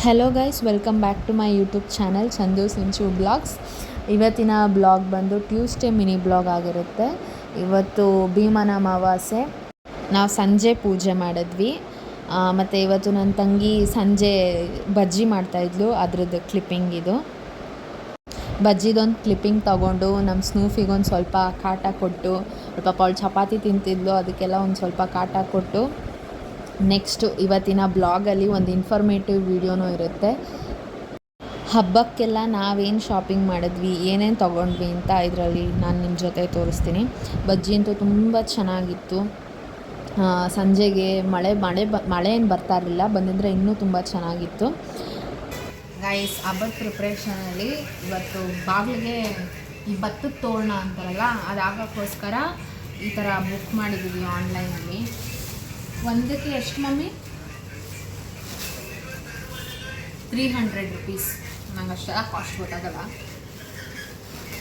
Hello guys, welcome back to my YouTube channel Chandu Sinchu blogs. ಇವತ್ತಿನ blog ಬಂದು Tuesday mini blog ಆಗಿರುತ್ತೆ. ಇವತ್ತು ಭೀಮನ ಅಮಾವಾಸ್ಯೆ, ನಾವು ಸಂಜೆ ಪೂಜೆ ಮಾಡಿದ್ವಿ. ಮತ್ತು ಇವತ್ತು ನನ್ನ ತಂಗಿ ಸಂಜೆ ಬಜ್ಜಿ ಮಾಡ್ತಾಯಿದ್ಲು, ಅದ್ರದ್ದು ಕ್ಲಿಪ್ಪಿಂಗ್ ಇದು. ಬಜ್ಜಿದೊಂದು ಕ್ಲಿಪ್ಪಿಂಗ್ ತೊಗೊಂಡು ನಮ್ಮ ಸ್ನೂಫಿಗೊಂದು ಸ್ವಲ್ಪ ಕಾಟ ಕೊಟ್ಟು, ಪಾಪ ಅವಳು ಚಪಾತಿ ತಿಂತಿದ್ಲು, ಅದಕ್ಕೆಲ್ಲ ಒಂದು ಸ್ವಲ್ಪ ಕಾಟ ಕೊಟ್ಟು, ನೆಕ್ಸ್ಟು ಇವತ್ತಿನ ಬ್ಲಾಗಲ್ಲಿ ಒಂದು ಇನ್ಫಾರ್ಮೇಟಿವ್ ವಿಡಿಯೋನೂ ಇರುತ್ತೆ. ಹಬ್ಬಕ್ಕೆಲ್ಲ ನಾವೇನು ಶಾಪಿಂಗ್ ಮಾಡಿದ್ವಿ, ಏನೇನು ತೊಗೊಂಡ್ವಿ ಅಂತ ಇದರಲ್ಲಿ ನಾನು ನಿಮ್ಮ ಜೊತೆ ತೋರಿಸ್ತೀನಿ. ಬಜ್ಜಿ ಅಂತೂ ತುಂಬ ಚೆನ್ನಾಗಿತ್ತು. ಸಂಜೆಗೆ ಮಳೆ ಏನು ಬರ್ತಾ ಇರಲಿಲ್ಲ, ಬಂದಿದ್ರೆ ಇನ್ನೂ ತುಂಬ ಚೆನ್ನಾಗಿತ್ತು. ಗೈಸ್, ಹಬ್ಬದ ಪ್ರಿಪ್ರೇಷನಲ್ಲಿ ಇವತ್ತು ಬಾಗಿಲಿಗೆ ಈ ಭತ್ತದ ತೋರಣ ಅಂತಾರಲ್ಲ, ಅದಾಗೋಕ್ಕೋಸ್ಕರ ಈ ಥರ ಬುಕ್ ಮಾಡಿದ್ದೀವಿ ಆನ್ಲೈನಲ್ಲಿ. ಒಂದಕ್ಕೆ ಎಷ್ಟು ಮಮ್ಮಿ? 300 ರುಪೀಸ್. ನಂಗೆ ಅಷ್ಟೆಲ್ಲ ಕಾಸ್ಟ್ ಗೊತ್ತಾಗಲ್ಲ,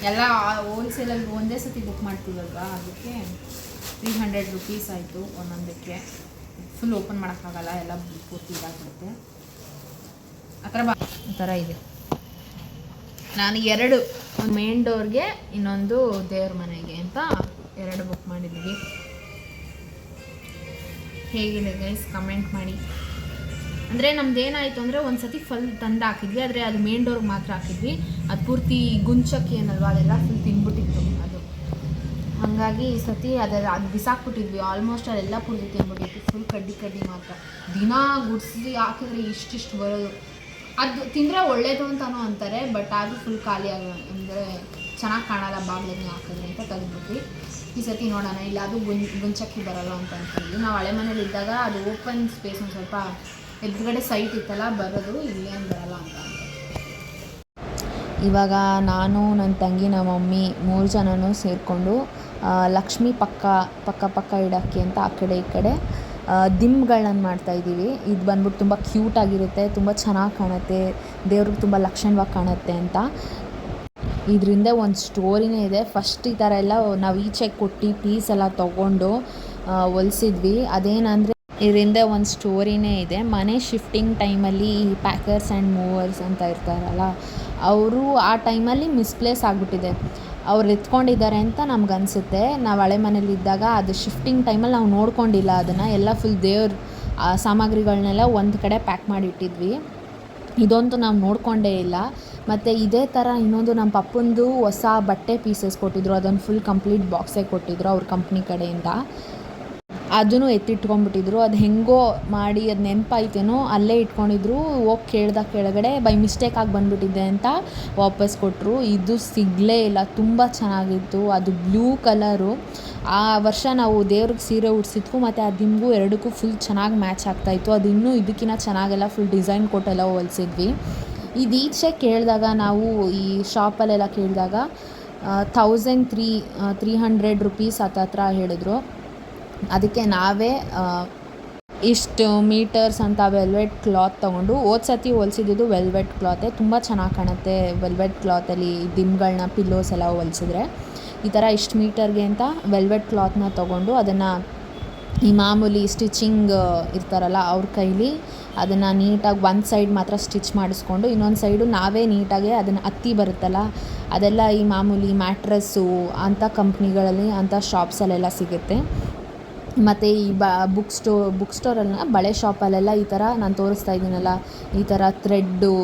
ಎಲ್ಲ ಹೋಲ್ಸೇಲಲ್ಲಿ ಒಂದೇ ಸತಿ ಬುಕ್ ಮಾಡ್ತೀವಲ್ವ, ಅದಕ್ಕೆ 300 ರುಪೀಸ್ ಆಯಿತು ಒಂದೊಂದಕ್ಕೆ. ಫುಲ್ ಓಪನ್ ಮಾಡೋಕ್ಕಾಗಲ್ಲ, ಎಲ್ಲ ಪೂರ್ತಿ ಇದಾಗ್ಬಿಡುತ್ತೆ. ಆ ಥರ ಇದೆ. ನಾನು ಎರಡು, ಒಂದು ಮೇನ್ ಡೋರ್ಗೆ, ಇನ್ನೊಂದು ದೇವ್ರ ಮನೆಗೆ ಅಂತ ಎರಡು ಬುಕ್ ಮಾಡಿದ್ದೀವಿ. ಹೇಗಿದೆ ಗೈಸ್, ಕಮೆಂಟ್ ಮಾಡಿ. ಅಂದರೆ ನಮ್ದು ಏನಾಯಿತು ಅಂದರೆ ಒಂದು ಸತಿ ಫುಲ್ ತಂದು ಹಾಕಿದ್ವಿ, ಆದರೆ ಅದು ಮೇನ್ ಡೋರ್ಗೆ ಮಾತ್ರ ಹಾಕಿದ್ವಿ. ಅದು ಪೂರ್ತಿ ಗುಂಚಕ್ಕೆ ಏನಲ್ವ, ಅದೆಲ್ಲ ಫುಲ್ ತಿಂದ್ಬಿಟ್ಟಿತ್ತು ಅದು. ಹಾಗಾಗಿ ಈ ಸತಿ ಅದು ಬಿಸಾಕ್ಬಿಟ್ಟಿದ್ವಿ. ಆಲ್ಮೋಸ್ಟ್ ಅದೆಲ್ಲ ಪೂರ್ತಿ ತಿಂದ್ಬಿಟ್ಟಿತ್ತು, ಫುಲ್ ಕಡ್ಡಿ ಮಾತ್ರ. ದಿನ ಗುಡಿಸಿ ಹಾಕಿದ್ರೆ ಇಷ್ಟಿಷ್ಟು ಬರೋದು. ಅದು ತಿಂದರೆ ಒಳ್ಳೇದು ಅಂತಲೂ ಅಂತಾರೆ, ಬಟ್ ಅದು ಫುಲ್ ಖಾಲಿ ಅಂದರೆ ಚೆನ್ನಾಗಿ ಕಾಣಲ್ಲ ಬಾಗಿಲಿಗೆ ಹಾಕಿದ್ರೆ ಅಂತ ತೆಗೆದ್ಬಿಟ್ವಿ. ಈ ಸತಿ ನೋಡೋಣ, ಇಲ್ಲ ಅದು ಗುಂಚಕ್ಕಿ ಬರೋಲ್ಲ ಅಂತ ಅಂದ್ಕೊಂಡ್ವಿ. ನಾವು ಹಳೆ ಮನೇಲಿ ಇದ್ದಾಗ ಅದು ಓಪನ್ ಸ್ಪೇಸ್ ಒಂದು ಸ್ವಲ್ಪ ಎದುರುಗಡೆ ಸೈಟ್ ಇತ್ತಲ್ಲ, ಬರೋದು ಇಲ್ಲೇನು ಬರೋಲ್ಲ ಅಂತ. ಇವಾಗ ನಾನು, ನನ್ನ ತಂಗಿ, ನಮ್ಮ ಮಮ್ಮಿ 3 ಜನನೂ ಸೇರಿಕೊಂಡು ಲಕ್ಷ್ಮಿ ಪಕ್ಕ ಇಡೋಕ್ಕೆ ಅಂತ ಆ ಕಡೆ ಈ ಕಡೆ ದಿಂಬ್ಗಳನ್ನ ಮಾಡ್ತಾಯಿದ್ದೀವಿ. ಇದು ಬಂದ್ಬಿಟ್ಟು ತುಂಬ ಕ್ಯೂಟಾಗಿರುತ್ತೆ, ತುಂಬ ಚೆನ್ನಾಗಿ ಕಾಣುತ್ತೆ, ದೇವ್ರಿಗೆ ತುಂಬ ಲಕ್ಷಣವಾಗಿ ಕಾಣುತ್ತೆ ಅಂತ. ಇದರಿಂದ ಒಂದು ಸ್ಟೋರಿನೇ ಇದೆ. ಫಸ್ಟ್ ಈ ಥರ ಎಲ್ಲ ನಾವು ಈಚೆಗೆ ಕೊಟ್ಟು ಪೀಸ್ ಎಲ್ಲ ತೊಗೊಂಡು ಹೊಲಿಸಿದ್ವಿ. ಅದೇನಂದರೆ ಇದರಿಂದ ಒಂದು ಸ್ಟೋರಿನೇ ಇದೆ. ಮನೆ ಶಿಫ್ಟಿಂಗ್ ಟೈಮಲ್ಲಿ ಈ ಪ್ಯಾಕರ್ಸ್ ಆ್ಯಂಡ್ ಮೂವರ್ಸ್ ಅಂತ ಇರ್ತಾರಲ್ಲ, ಅವರು ಆ ಟೈಮಲ್ಲಿ ಮಿಸ್ಪ್ಲೇಸ್ ಆಗಿಬಿಟ್ಟಿದೆ. ಅವ್ರು ಎತ್ಕೊಂಡಿದ್ದಾರೆ ಅಂತ ನಮ್ಗನ್ಸುತ್ತೆ. ನಾವು ಹಳೆ ಮನೇಲಿ ಇದ್ದಾಗ ಅದು ಶಿಫ್ಟಿಂಗ್ ಟೈಮಲ್ಲಿ ನಾವು ನೋಡ್ಕೊಂಡಿಲ್ಲ ಅದನ್ನು, ಎಲ್ಲ ಫುಲ್ ದೇವ್ರ ಸಾಮಗ್ರಿಗಳನ್ನೆಲ್ಲ ಒಂದು ಕಡೆ ಪ್ಯಾಕ್ ಮಾಡಿಟ್ಟಿದ್ವಿ. ಇದಂತೂ ನಾವು ನೋಡಿಕೊಂಡೇ ಇಲ್ಲ. ಮತ್ತು ಇದೇ ಥರ ಇನ್ನೊಂದು ನಮ್ಮ ಪಪ್ಪಂದು ಹೊಸ ಬಟ್ಟೆ ಪೀಸಸ್ ಕೊಟ್ಟಿದ್ರು, ಅದೊಂದು ಫುಲ್ ಕಂಪ್ಲೀಟ್ ಬಾಕ್ಸೇ ಕೊಟ್ಟಿದ್ರು ಅವ್ರ ಕಂಪ್ನಿ ಕಡೆಯಿಂದ. ಅದನ್ನು ಎತ್ತಿಟ್ಕೊಂಡ್ಬಿಟ್ಟಿದ್ರು. ಅದು ಹೆಂಗೋ ಮಾಡಿ ಅದು ನೆನಪಾಯ್ತೇನೋ ಅಲ್ಲೇ ಇಟ್ಕೊಂಡಿದ್ರು. ಹೋಗಿ ಕೇಳ್ದಾಗ ಕೆಳಗಡೆ ಬೈ ಮಿಸ್ಟೇಕಾಗಿ ಬಂದುಬಿಟ್ಟಿದ್ದೆ ಅಂತ ವಾಪಸ್ ಕೊಟ್ಟರು. ಇದು ಸಿಗಲೇ ಇಲ್ಲ, ತುಂಬ ಚೆನ್ನಾಗಿತ್ತು. ಅದು ಬ್ಲೂ ಕಲರು. ಆ ವರ್ಷ ನಾವು ದೇವ್ರಿಗೆ ಸೀರೆ ಉಡಿಸಿದ್ವು ಮತ್ತು ಆ ದಿಂಬು ಎರಡಕ್ಕೂ ಫುಲ್ ಚೆನ್ನಾಗಿ ಮ್ಯಾಚ್ ಆಗ್ತಾಯಿತ್ತು. ಅದು ಇನ್ನೂ ಇದಕ್ಕಿಂತ ಚೆನ್ನಾಗೆಲ್ಲ ಫುಲ್ ಡಿಸೈನ್ ಕೊಟ್ಟೆಲ್ಲ ಹೊಲಿಸಿದ್ವಿ. ಇದು ಈಚೆ ಕೇಳಿದಾಗ, ನಾವು ಈ ಶಾಪಲ್ಲೆಲ್ಲ ಕೇಳಿದಾಗ 1300 ರುಪೀಸ್ ಹತ್ರ ಹೇಳಿದ್ರು. ಅದಕ್ಕೆ ನಾವೇ ಇಷ್ಟು ಮೀಟರ್ಸ್ ಅಂತ ವೆಲ್ವೆಟ್ ಕ್ಲಾತ್ ತೊಗೊಂಡು, ಹೋದ ಸತಿ ಹೊಲಿಸಿದ್ದು ವೆಲ್ವೆಟ್ ಕ್ಲಾತೆ, ತುಂಬ ಚೆನ್ನಾಗಿ ಕಾಣುತ್ತೆ ವೆಲ್ವೆಟ್ ಕ್ಲಾತಲ್ಲಿ ದಿಂಬ್ಗಳನ್ನ, ಪಿಲ್ಲೋಸ್ ಎಲ್ಲ ಹೊಲಿಸಿದ್ರೆ. ಈ ಥರ ಇಷ್ಟು ಮೀಟರ್ಗೆ ಅಂತ ವೆಲ್ವೆಟ್ ಕ್ಲಾತ್ನ ತೊಗೊಂಡು ಅದನ್ನು ಈ ಮಾಮೂಲಿ ಸ್ಟಿಚಿಂಗ್ ಇರ್ತಾರಲ್ಲ ಅವ್ರ ಕೈಲಿ ಅದನ್ನು ನೀಟಾಗಿ ಒಂದು ಸೈಡ್ ಮಾತ್ರ ಸ್ಟಿಚ್ ಮಾಡಿಸ್ಕೊಂಡು, ಇನ್ನೊಂದು ಸೈಡು ನಾವೇ ನೀಟಾಗಿ ಅದನ್ನು ಹತ್ತಿ ಬರುತ್ತಲ್ಲ, ಅದೆಲ್ಲ ಈ ಮಾಮೂಲಿ ಮ್ಯಾಟ್ರಸ್ಸು ಅಂಥ ಕಂಪ್ನಿಗಳಲ್ಲಿ, ಅಂಥ ಶಾಪ್ಸಲ್ಲೆಲ್ಲ ಸಿಗುತ್ತೆ. ಮತ್ತು ಈ ಬುಕ್ ಸ್ಟೋರಲ್ಲ, ಬಳೆ ಶಾಪಲ್ಲೆಲ್ಲ ಈ ಥರ ನಾನು ತೋರಿಸ್ತಾ ಇದ್ದೀನಲ್ಲ, ಈ ಥರ ಥ್ರೆಡ್ಡು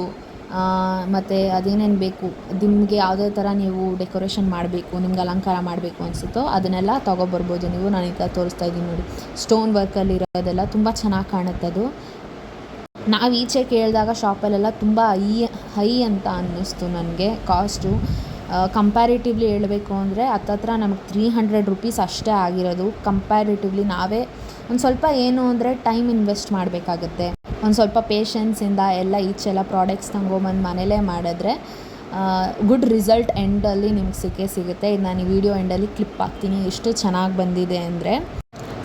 ಮತ್ತು ಅದೇನೇನು ಬೇಕು, ನಿಮಗೆ ಯಾವುದೇ ಥರ ನೀವು ಡೆಕೋರೇಷನ್ ಮಾಡಬೇಕು, ನಿಮ್ಗೆ ಅಲಂಕಾರ ಮಾಡಬೇಕು ಅನಿಸುತ್ತೋ ಅದನ್ನೆಲ್ಲ ತೊಗೊಬರ್ಬೋದು ನೀವು. ನಾನು ಈ ಥರ ತೋರಿಸ್ತಾ ಇದ್ದೀನಿ ನೋಡಿ, ಸ್ಟೋನ್ ವರ್ಕಲ್ಲಿರೋದೆಲ್ಲ ತುಂಬ ಚೆನ್ನಾಗಿ ಕಾಣುತ್ತೆ ಅದು. ನಾವು ಈಚೆ ಕೇಳಿದಾಗ ಶಾಪಲ್ಲೆಲ್ಲ ತುಂಬ ಹೈ ಅಂತ ಅನ್ನಿಸ್ತು ನನಗೆ ಕಾಸ್ಟು. ಕಂಪ್ಯಾರಿಟಿವ್ಲಿ ಹೇಳಬೇಕು ಅಂದರೆ ಹತ್ತತ್ರ ನಮಗೆ 300 ರುಪೀಸ್ ಅಷ್ಟೇ ಆಗಿರೋದು. ಕಂಪ್ಯಾರಿಟಿವ್ಲಿ ನಾವೇ ಒಂದು ಸ್ವಲ್ಪ ಏನು ಅಂದರೆ ಟೈಮ್ ಇನ್ವೆಸ್ಟ್ ಮಾಡಬೇಕಾಗುತ್ತೆ, ಒಂದು ಸ್ವಲ್ಪ ಪೇಷನ್ಸಿಂದ ಎಲ್ಲ ಈಚೆಲ್ಲ ಪ್ರಾಡಕ್ಟ್ಸ್ ತಗೊಂಬಂದು ಮನೇಲೇ ಮಾಡಿದ್ರೆ ಗುಡ್ ರಿಸಲ್ಟ್ ಎಂಡಲ್ಲಿ ನಿಮ್ಗೆ ಸಿಗುತ್ತೆ. ಇದು ನಾನು ಈ ವಿಡಿಯೋ ಎಂಡಲ್ಲಿ ಕ್ಲಿಪ್ ಹಾಕ್ತೀನಿ, ಎಷ್ಟು ಚೆನ್ನಾಗಿ ಬಂದಿದೆ ಅಂದರೆ.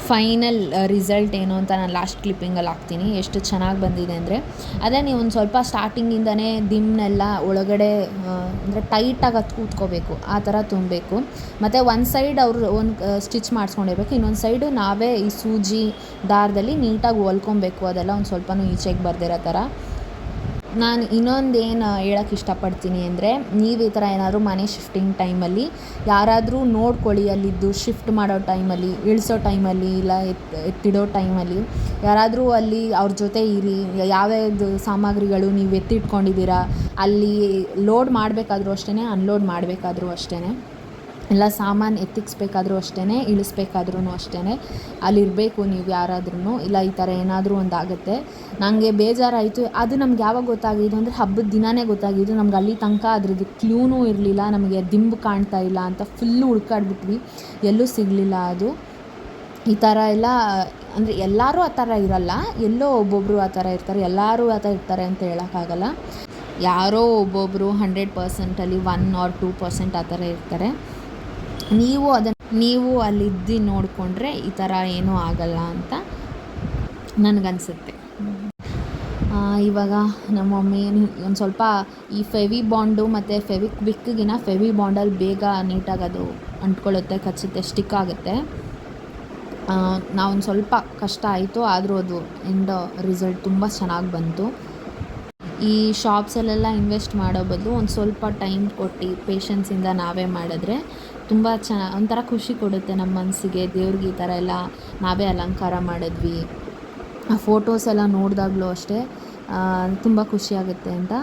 ಫೈನಲ್ ರಿಸಲ್ಟ್ ಏನು ಅಂತ ನಾನು ಲಾಸ್ಟ್ ಕ್ಲಿಪ್ಪಿಂಗಲ್ಲಿ ಹಾಕ್ತೀನಿ, ಎಷ್ಟು ಚೆನ್ನಾಗಿ ಬಂದಿದೆ ಅಂದರೆ. ಅದೇ ನೀವು ಒಂದು ಸ್ವಲ್ಪ ಸ್ಟಾರ್ಟಿಂಗಿಂದನೇ ದಿಮ್ನೆಲ್ಲ ಒಳಗಡೆ ಅಂದರೆ ಟೈಟಾಗಿ ಅದು ಕೂತ್ಕೋಬೇಕು, ಆ ಥರ ತುಂಬಬೇಕು. ಮತ್ತು ಒಂದು ಸೈಡ್ ಅವರು ಒಂದು ಸ್ಟಿಚ್ ಮಾಡಿಸ್ಕೊಂಡಿರ್ಬೇಕು, ಇನ್ನೊಂದು ಸೈಡು ನಾವೇ ಈ ಸೂಜಿ ದಾರದಲ್ಲಿ ನೀಟಾಗಿ ಹೊಲ್ಕೊಬೇಕು. ಅದೆಲ್ಲ ಒಂದು ಸ್ವಲ್ಪನೂ ಈಚೆಗೆ ಬರ್ದಿರೋ ಥರ. ನಾನು ಇನ್ನೊಂದೇನು ಹೇಳೋಕ್ಕೆ ಇಷ್ಟಪಡ್ತೀನಿ ಅಂದರೆ, ನೀವು ಈ ಥರ ಏನಾದರೂ ಮನೆ ಶಿಫ್ಟಿಂಗ್ ಟೈಮಲ್ಲಿ ಯಾರಾದರೂ ನೋಡ್ಕೊಳ್ಳಿ, ಅಲ್ಲಿದ್ದು ಶಿಫ್ಟ್ ಮಾಡೋ ಟೈಮಲ್ಲಿ, ಇಳಿಸೋ ಟೈಮಲ್ಲಿ, ಇಲ್ಲ ಎತ್ತಿಡೋ ಟೈಮಲ್ಲಿ ಯಾರಾದರೂ ಅಲ್ಲಿ ಅವ್ರ ಜೊತೆ ಇರಿ. ಯಾವ್ಯಾವುದು ಸಾಮಗ್ರಿಗಳು ನೀವು ಎತ್ತಿಟ್ಕೊಂಡಿದ್ದೀರಾ, ಅಲ್ಲಿ ಲೋಡ್ ಮಾಡಬೇಕಾದ್ರೂ ಅಷ್ಟೇ, ಅನ್ಲೋಡ್ ಮಾಡಬೇಕಾದ್ರೂ ಅಷ್ಟೇ, ಇಲ್ಲ ಸಾಮಾನು ಎತ್ತಿಕ್ಸ್ಬೇಕಾದ್ರೂ ಅಷ್ಟೇ, ಇಳಿಸ್ಬೇಕಾದ್ರೂ ಅಷ್ಟೇ ಅಲ್ಲಿರಬೇಕು ನೀವು ಯಾರಾದ್ರೂ. ಇಲ್ಲ ಈ ಥರ ಏನಾದರೂ ಒಂದಾಗುತ್ತೆ. ನನಗೆ ಬೇಜಾರಾಯಿತು. ಅದು ನಮ್ಗೆ ಯಾವಾಗ ಗೊತ್ತಾಗಿದ್ದು ಅಂದರೆ ಹಬ್ಬದ ದಿನವೇ ಗೊತ್ತಾಗಿದ್ದು. ನಮ್ಗೆ ಅಲ್ಲಿ ತನಕ ಅದ್ರದ್ದು ಕ್ಲೂನೂ ಇರಲಿಲ್ಲ, ನಮಗೆ ದಿಂಬು ಕಾಣ್ತಾ ಇಲ್ಲ ಅಂತ ಫುಲ್ಲು ಹುಡ್ಕಾಡ್ಬಿಟ್ವಿ, ಎಲ್ಲೂ ಸಿಗಲಿಲ್ಲ ಅದು. ಈ ಥರ ಎಲ್ಲ ಅಂದರೆ ಎಲ್ಲರೂ ಆ ಥರ ಇರಲ್ಲ, ಎಲ್ಲೋ ಒಬ್ಬೊಬ್ಬರು ಆ ಥರ ಇರ್ತಾರೆ, ಎಲ್ಲರೂ ಆ ಥರ ಇರ್ತಾರೆ ಅಂತ ಹೇಳೋಕ್ಕಾಗಲ್ಲ. ಯಾರೋ ಒಬ್ಬೊಬ್ಬರು 100%ಅಲ್ಲಿ 1 or 2% ಆ ಥರ ಇರ್ತಾರೆ. ನೀವು ಅಲ್ಲಿದ್ದು ನೋಡಿಕೊಂಡ್ರೆ ಈ ಥರ ಏನೂ ಆಗಲ್ಲ ಅಂತ ನನಗನ್ಸುತ್ತೆ. ಇವಾಗ ನಮ್ಮ ಮಮ್ಮಿ ಒಂದು ಸ್ವಲ್ಪ ಈ ಫೆವಿ ಬಾಂಡು ಮತ್ತು ಫೆವಿಕ್ವಿಕ್ಕಿಗಿನ ಫೆವಿ ಬಾಂಡಲ್ಲಿ ಬೇಗ ನೀಟಾಗಿ ಅದು ಅಂಟ್ಕೊಳ್ಳುತ್ತೆ, ಕಚ್ಚುತ್ತೆ, ಸ್ಟಿಕ್ ಆಗುತ್ತೆ. ನಾವೊಂದು ಸ್ವಲ್ಪ ಕಷ್ಟ ಆಯಿತು, ಆದರೂ ಅದು ರಿಸಲ್ಟ್ ತುಂಬ ಚೆನ್ನಾಗಿ ಬಂತು. ಈ ಶಾಪ್ಸಲ್ಲೆಲ್ಲ ಇನ್ವೆಸ್ಟ್ ಮಾಡೋ ಬದಲು ಒಂದು ಸ್ವಲ್ಪ ಟೈಮ್ ಕೊಟ್ಟು ಪೇಷನ್ಸಿಂದ ನಾವೇ ಮಾಡಿದ್ರೆ ತುಂಬ ಒಂಥರ ಖುಷಿ ಕೊಡುತ್ತೆ ನಮ್ಮ ಮನಸ್ಸಿಗೆ. ದೇವ್ರಿಗೆ ಈ ಥರ ಎಲ್ಲ ನಾವೇ ಅಲಂಕಾರ ಮಾಡಿದ್ವಿ, ಆ ಫೋಟೋಸ್ ಎಲ್ಲ ನೋಡಿದಾಗಲೂ ಅಷ್ಟೇ ತುಂಬ ಖುಷಿಯಾಗುತ್ತೆ ಅಂತ.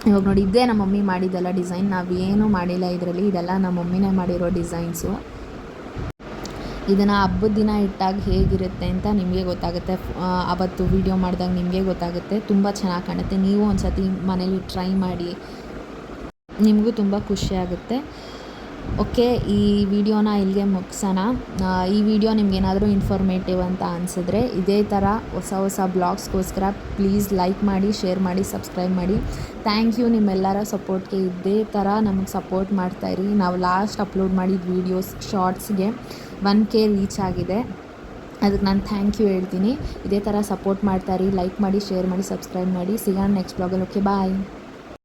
ಇವಾಗ ನೋಡಿ, ಇದೇ ನಮ್ಮ ಮಮ್ಮಿ ಮಾಡಿದ್ದೆಲ್ಲ ಡಿಸೈನ್, ನಾವೇನೂ ಮಾಡಿಲ್ಲ ಇದರಲ್ಲಿ, ಇದೆಲ್ಲ ನಮ್ಮ ಮಮ್ಮಿನೇ ಮಾಡಿರೋ ಡಿಸೈನ್ಸು. ಇದನ್ನು ಹಬ್ಬದ ದಿನ ಇಟ್ಟಾಗ ಹೇಗಿರುತ್ತೆ ಅಂತ ನಿಮಗೆ ಗೊತ್ತಾಗುತ್ತೆ. ಆವತ್ತು ವೀಡಿಯೋ ಮಾಡಿದಾಗ ನಿಮಗೆ ಗೊತ್ತಾಗುತ್ತೆ. ತುಂಬ ಚೆನ್ನಾಗಿ ಕಾಣುತ್ತೆ. ನೀವು ಒಂದು ಸತಿ ಮನೇಲಿ ಟ್ರೈ ಮಾಡಿ, ನಿಮಗೂ ತುಂಬ ಖುಷಿಯಾಗುತ್ತೆ. ಓಕೆ, ಈ ವಿಡಿಯೋನ ಇಲ್ಲಿಗೆ ಮುಗಿಸೋಣ. ಈ ವಿಡಿಯೋ ನಿಮಗೇನಾದರೂ ಇನ್ಫಾರ್ಮೇಟಿವ್ ಅಂತ ಅನಿಸಿದ್ರೆ ಇದೇ ಥರ ಹೊಸ ಬ್ಲಾಗ್ಸ್ಗೋಸ್ಕರ ಪ್ಲೀಸ್ ಲೈಕ್ ಮಾಡಿ, ಶೇರ್ ಮಾಡಿ, ಸಬ್ಸ್ಕ್ರೈಬ್ ಮಾಡಿ. ಥ್ಯಾಂಕ್ ಯು ನಿಮ್ಮೆಲ್ಲರ ಸಪೋರ್ಟ್ಗೆ. ಇದೇ ಥರ ನಮಗೆ ಸಪೋರ್ಟ್ ಮಾಡ್ತಾಯಿರಿ. ನಾವು ಲಾಸ್ಟ್ ಅಪ್ಲೋಡ್ ಮಾಡಿದ ವೀಡಿಯೋಸ್ ಶಾರ್ಟ್ಸ್ಗೆ 1K ರೀಚ್ ಆಗಿದೆ, ಅದಕ್ಕೆ ನಾನು ಥ್ಯಾಂಕ್ ಯು ಹೇಳ್ತೀನಿ. ಇದೇ ಥರ ಸಪೋರ್ಟ್ ಮಾಡ್ತಾಯಿರಿ. ಲೈಕ್ ಮಾಡಿ, ಶೇರ್ ಮಾಡಿ, ಸಬ್ಸ್ಕ್ರೈಬ್ ಮಾಡಿ. ಸಿಗೋಣ ನೆಕ್ಸ್ಟ್ ಬ್ಲಾಗಲ್ಲಿ. ಓಕೆ, ಬಾಯ್.